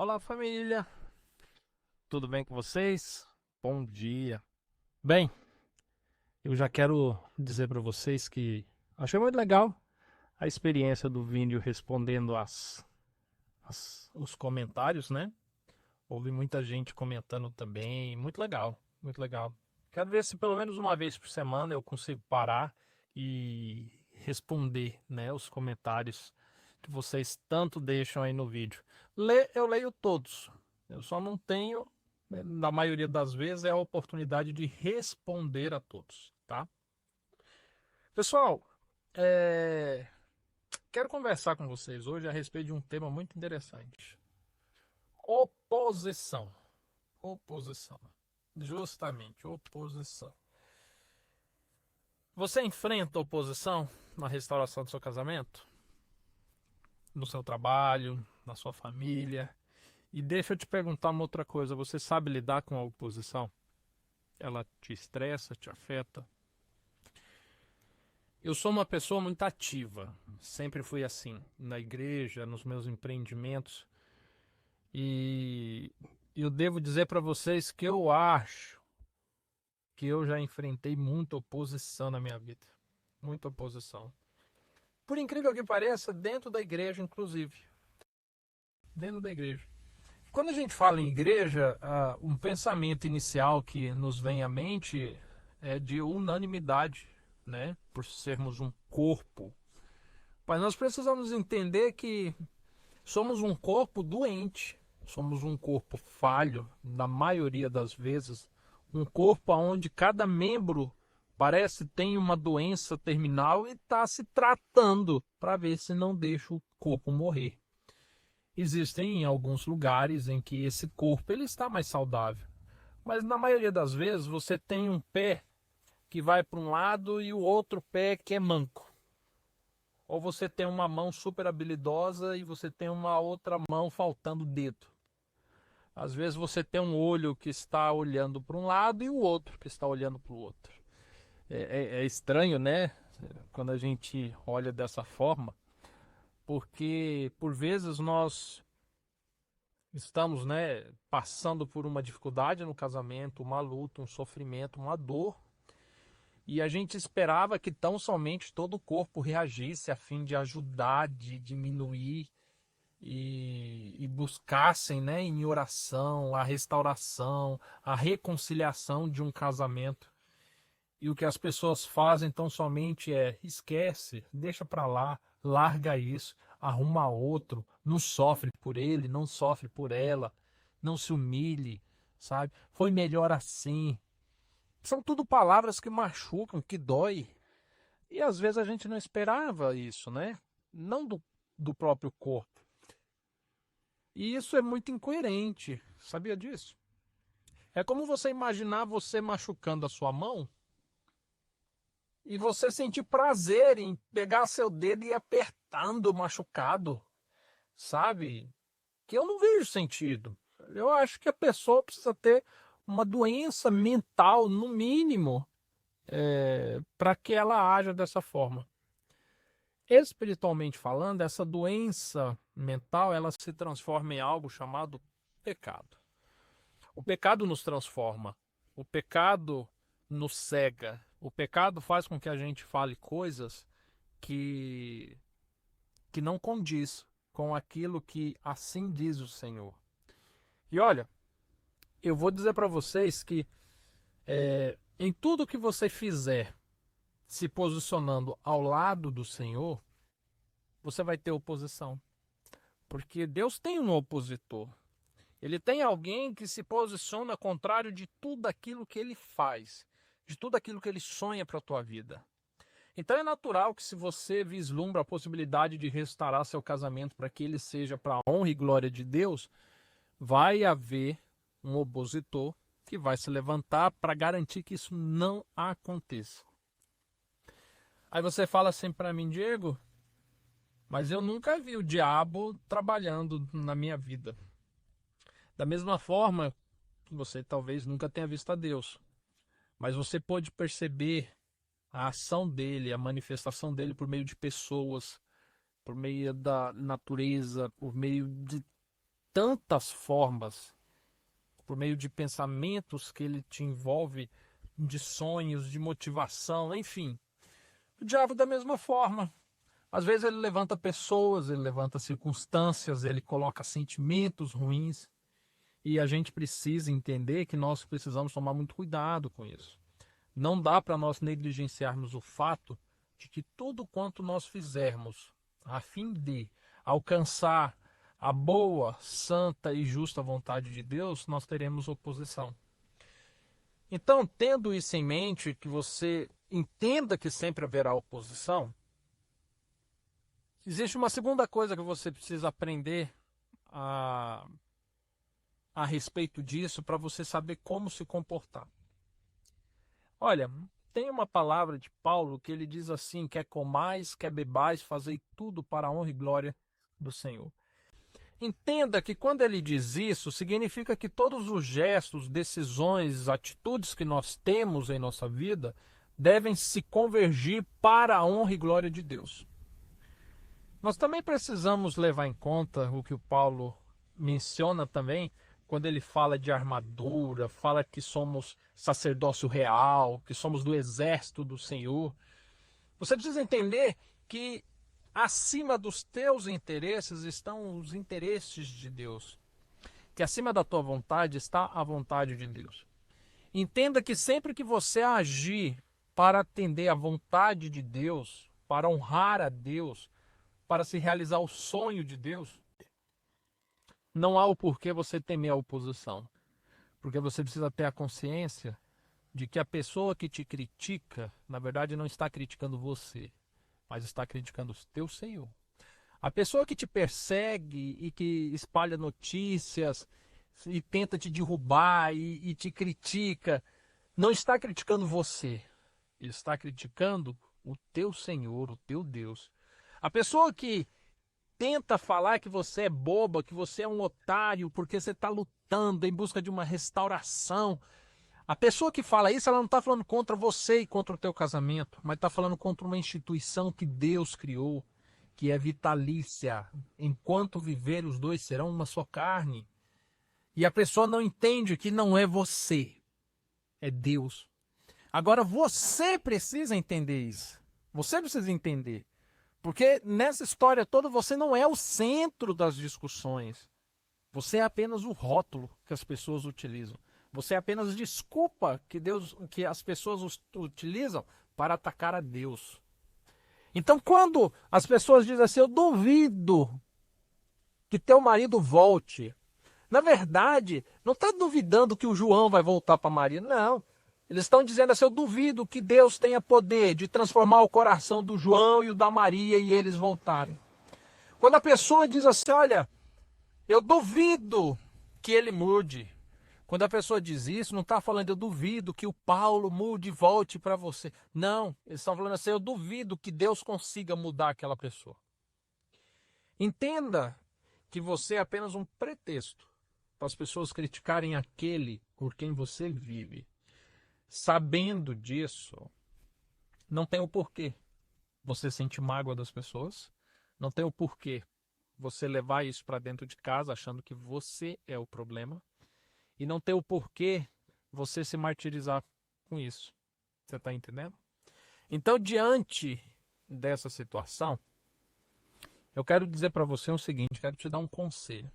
Olá, família! Tudo bem com vocês? Bom dia! Bem, eu já quero dizer para vocês que achei muito legal a experiência do vídeo respondendo os comentários, né? Houve muita gente comentando também, muito legal, muito legal. Quero ver se pelo menos uma vez por semana eu consigo parar e responder, né, os comentários que vocês tanto deixam aí no vídeo. Eu leio todos. Eu só não tenho, na maioria das vezes, é a oportunidade de responder a todos, tá? Pessoal, quero conversar com vocês hoje a respeito de um tema muito interessante. Oposição. Oposição. Justamente, oposição. Você enfrenta oposição na restauração do seu casamento? No seu trabalho, na sua família? E deixa eu te perguntar uma outra coisa. Você sabe lidar com a oposição? Ela te estressa, te afeta? Eu sou uma pessoa muito ativa. Sempre fui assim. Na igreja, nos meus empreendimentos. E eu devo dizer para vocês que eu acho que eu já enfrentei muita oposição na minha vida. Muita oposição. Por incrível que pareça, dentro da igreja, inclusive. Dentro da igreja. Quando a gente fala em igreja, um pensamento inicial que nos vem à mente é de unanimidade, né? Por sermos um corpo. Mas nós precisamos entender que somos um corpo doente, somos um corpo falho, na maioria das vezes, um corpo onde cada membro parece tem uma doença terminal e está se tratando para ver se não deixa o corpo morrer. Existem alguns lugares em que esse corpo ele está mais saudável, mas na maioria das vezes você tem um pé que vai para um lado e o outro pé que é manco. Ou você tem uma mão super habilidosa e você tem uma outra mão faltando dedo. Às vezes você tem um olho que está olhando para um lado e o outro que está olhando para o outro. É estranho, né? Quando a gente olha dessa forma, porque por vezes nós estamos, né, passando por uma dificuldade no casamento, uma luta, um sofrimento, uma dor, e a gente esperava que tão somente todo o corpo reagisse a fim de ajudar, de diminuir e buscassem, né, em oração, a restauração, a reconciliação de um casamento. E o que as pessoas fazem tão somente é esquece, deixa para lá, larga isso, arruma outro, não sofre por ele, não sofre por ela, não se humilhe, sabe? Foi melhor assim. São tudo palavras que machucam, que dói. E às vezes a gente não esperava isso, né? Não do próprio corpo. E isso é muito incoerente. Sabia disso? É como você imaginar você machucando a sua mão e você sentir prazer em pegar seu dedo e ir apertando o machucado, sabe? Que eu não vejo sentido. Eu acho que a pessoa precisa ter uma doença mental, no mínimo, para que ela haja dessa forma. Espiritualmente falando, essa doença mental ela se transforma em algo chamado pecado. O pecado nos transforma. O pecado nos cega. O pecado faz com que a gente fale coisas que, que não condiz com aquilo que assim diz o Senhor. E olha, eu vou dizer para vocês que em tudo que você fizer se posicionando ao lado do Senhor, você vai ter oposição. Porque Deus tem um opositor. Ele tem alguém que se posiciona contrário de tudo aquilo que ele faz, de tudo aquilo que ele sonha para a tua vida. Então é natural que se você vislumbra a possibilidade de restaurar seu casamento para que ele seja para a honra e glória de Deus, vai haver um opositor que vai se levantar para garantir que isso não aconteça. Aí você fala assim para mim, Diego, mas eu nunca vi o diabo trabalhando na minha vida. Da mesma forma que você talvez nunca tenha visto a Deus, mas você pode perceber a ação dele, a manifestação dele por meio de pessoas, por meio da natureza, por meio de tantas formas, por meio de pensamentos que ele te envolve, de sonhos, de motivação, enfim. O diabo da mesma forma. Às vezes ele levanta pessoas, ele levanta circunstâncias, ele coloca sentimentos ruins. E a gente precisa entender que nós precisamos tomar muito cuidado com isso. Não dá para nós negligenciarmos o fato de que tudo quanto nós fizermos a fim de alcançar a boa, santa e justa vontade de Deus, nós teremos oposição. Então, tendo isso em mente, que você entenda que sempre haverá oposição, existe uma segunda coisa que você precisa aprender a respeito disso para você saber como se comportar. Olha, tem uma palavra de Paulo que ele diz assim: quer comais, quer bebais, fazei tudo para a honra e glória do Senhor. Entenda que quando ele diz isso, significa que todos os gestos, decisões, atitudes que nós temos em nossa vida devem se convergir para a honra e glória de Deus. Nós também precisamos levar em conta o que o Paulo menciona também, quando ele fala de armadura, fala que somos sacerdócio real, que somos do exército do Senhor. Você precisa entender que acima dos teus interesses estão os interesses de Deus. Que acima da tua vontade está a vontade de Deus. Entenda que sempre que você agir para atender a vontade de Deus, para honrar a Deus, para se realizar o sonho de Deus, não há o porquê você temer a oposição. Porque você precisa ter a consciência de que a pessoa que te critica, na verdade, não está criticando você, mas está criticando o teu Senhor. A pessoa que te persegue e que espalha notícias e tenta te derrubar e te critica, não está criticando você, está criticando o teu Senhor, o teu Deus. A pessoa que tenta falar que você é boba, que você é um otário, porque você está lutando em busca de uma restauração. A pessoa que fala isso, ela não está falando contra você e contra o teu casamento, mas está falando contra uma instituição que Deus criou, que é vitalícia. Enquanto viver, os dois serão uma só carne. E a pessoa não entende que não é você, é Deus. Agora você precisa entender isso. Você precisa entender. Porque nessa história toda você não é o centro das discussões. Você é apenas o rótulo que as pessoas utilizam. Você é apenas desculpa que as pessoas utilizam para atacar a Deus. Então, quando as pessoas dizem assim, eu duvido que teu marido volte, na verdade, não está duvidando que o João vai voltar para Maria, não. Eles estão dizendo assim, eu duvido que Deus tenha poder de transformar o coração do João e o da Maria e eles voltarem. Quando a pessoa diz assim, olha, eu duvido que ele mude. Quando a pessoa diz isso, não está falando, eu duvido que o Paulo mude e volte para você. Não, eles estão falando assim, eu duvido que Deus consiga mudar aquela pessoa. Entenda que você é apenas um pretexto para as pessoas criticarem aquele por quem você vive. Sabendo disso, não tem o porquê você sentir mágoa das pessoas, não tem o porquê você levar isso para dentro de casa achando que você é o problema, e não tem o porquê você se martirizar com isso. Você está entendendo? Então, diante dessa situação, eu quero dizer para você o seguinte, quero te dar um conselho.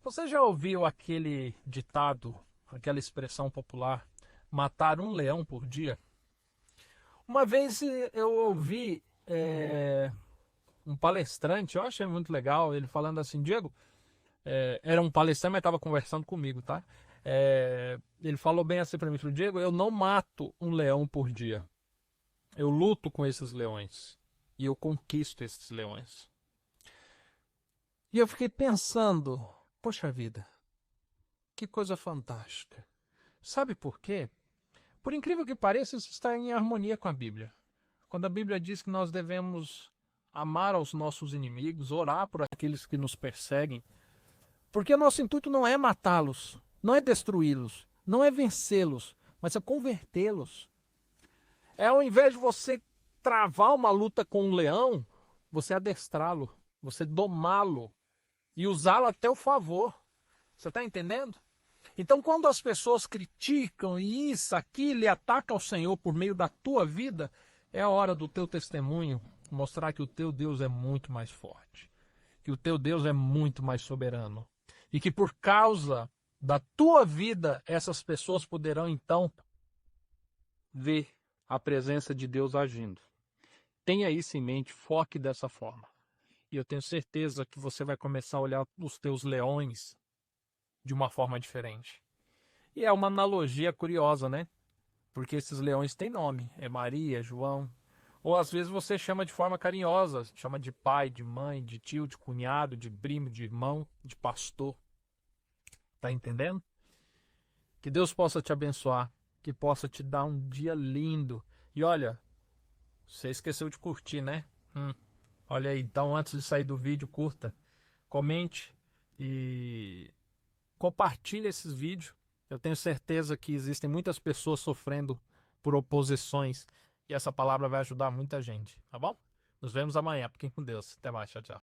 Você já ouviu aquele ditado, aquela expressão popular, matar um leão por dia? Uma vez eu ouvi um palestrante, eu achei muito legal, ele falando assim, Diego, era um palestrante, mas estava conversando comigo, tá? Ele falou bem assim para mim, falou, Diego, eu não mato um leão por dia. Eu luto com esses leões e eu conquisto esses leões. E eu fiquei pensando, poxa vida, que coisa fantástica. Sabe por quê? Por incrível que pareça, isso está em harmonia com a Bíblia. Quando a Bíblia diz que nós devemos amar aos nossos inimigos, orar por aqueles que nos perseguem, porque o nosso intuito não é matá-los, não é destruí-los, não é vencê-los, mas é convertê-los. É ao invés de você travar uma luta com um leão, você adestrá-lo, você domá-lo. e usá-la a teu favor. Você está entendendo? Então, quando as pessoas criticam e isso, aquilo, e atacam o Senhor por meio da tua vida, é a hora do teu testemunho mostrar que o teu Deus é muito mais forte, que o teu Deus é muito mais soberano, e que por causa da tua vida, essas pessoas poderão então ver a presença de Deus agindo. Tenha isso em mente, foque dessa forma. E eu tenho certeza que você vai começar a olhar os teus leões de uma forma diferente. E é uma analogia curiosa, né? Porque esses leões têm nome. É Maria, João. Ou às vezes você chama de forma carinhosa. Chama de pai, de mãe, de tio, de cunhado, de primo, de irmão, de pastor. Tá entendendo? Que Deus possa te abençoar. Que possa te dar um dia lindo. E olha, você esqueceu de curtir, né? Olha aí, então antes de sair do vídeo, curta, comente e compartilhe esses vídeos. Eu tenho certeza que existem muitas pessoas sofrendo por oposições e essa palavra vai ajudar muita gente, tá bom? Nos vemos amanhã. Fiquem com Deus. Até mais. Tchau, tchau.